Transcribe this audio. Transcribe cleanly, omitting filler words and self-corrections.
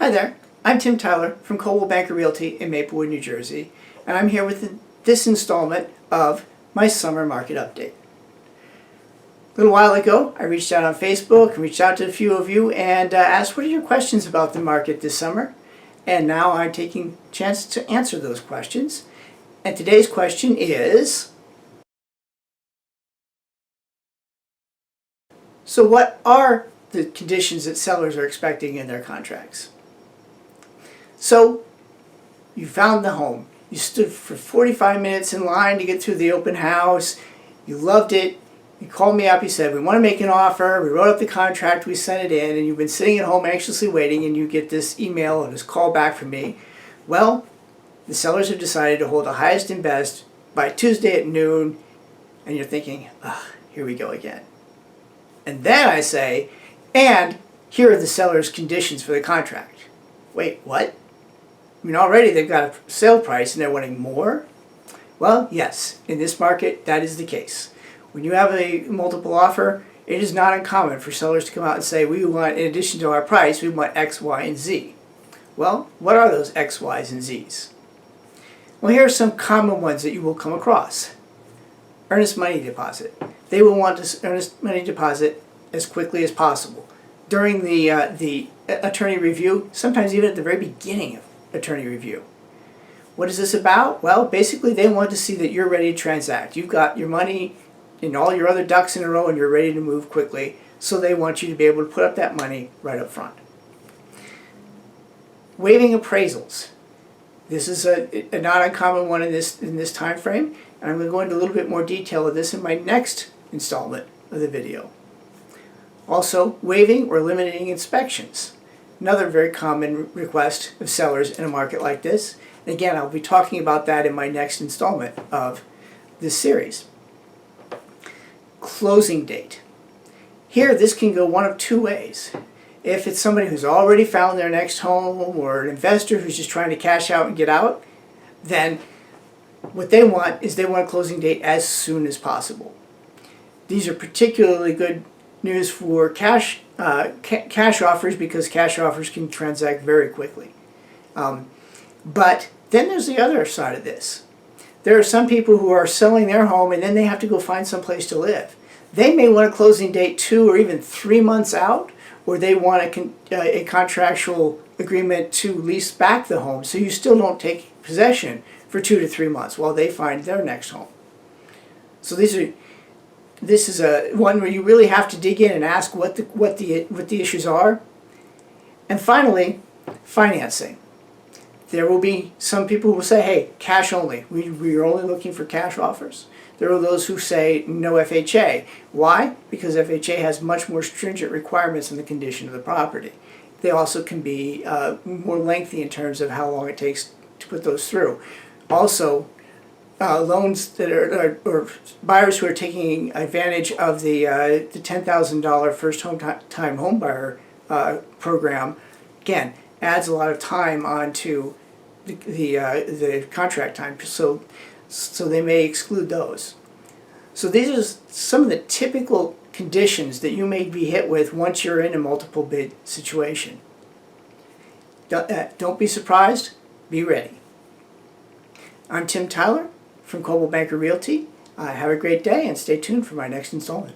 Hi there, I'm Tim Tyler from Coldwell Banker Realty in Maplewood, New Jersey, and I'm here with this installment of my summer market update. A little while ago, I reached out on Facebook, reached out to a few of you, and asked what are your questions about the market this summer, and now I'm taking a chance to answer those questions. And today's question is, so what are the conditions that sellers are expecting in their contracts? So, you found the home. You stood for 45 minutes in line to get through the open house. You loved it. You called me up. You said, we want to make an offer. We wrote up the contract. We sent it in. And you've been sitting at home anxiously waiting. And you get this email or this call back from me. Well, the sellers have decided to hold the highest and best by Tuesday at noon. And you're thinking, here we go again. And then I say, and here are the seller's conditions for the contract. Wait, what? I mean, already they've got a sale price and they're wanting more? Well, yes, in this market, that is the case. When you have a multiple offer, it is not uncommon for sellers to come out and say, we want, in addition to our price, we want X, Y, and Z. Well, what are those X, Y's, and Z's? Well, here are some common ones that you will come across. Earnest money deposit. They will want this earnest money deposit as quickly as possible. During the attorney review, sometimes even at the very beginning of attorney review. What is this about? Well, basically they want to see that you're ready to transact. You've got your money and all your other ducks in a row and you're ready to move quickly, so they want you to be able to put up that money right up front. Waiving appraisals. This is a not uncommon one in this time frame, and I'm going to go into a little bit more detail of this in my next installment of the video. Also, waiving or eliminating inspections. Another very common request of sellers in a market like this. Again, I'll be talking about that in my next installment of this series. Closing date. Here, this can go one of two ways. If it's somebody who's already found their next home or an investor who's just trying to cash out and get out, then what they want is they want a closing date as soon as possible. These are particularly good news for cash offers, because cash offers can transact very quickly. But then there's the other side of this. There are some people who are selling their home and then they have to go find some place to live. They may want a closing date 2 or even 3 months out, or they want a contractual agreement to lease back the home, so you still don't take possession for 2 to 3 months while they find their next home. So this is one where you really have to dig in and ask what the issues are. And finally, financing. There will be some people who will say, hey, cash only. We are only looking for cash offers. There are those who say no FHA. Why? Because FHA has much more stringent requirements in the condition of the property. They also can be more lengthy in terms of how long it takes to put those through. Also, loans that are or buyers who are taking advantage of the $10,000 first time home buyer program, again, adds a lot of time onto the contract time, so they may exclude those. So these are some of the typical conditions that you may be hit with once you're in a multiple bid situation. Don't be surprised, be ready. I'm Tim Tyler from Coldwell Banker Realty. Have a great day and stay tuned for my next installment.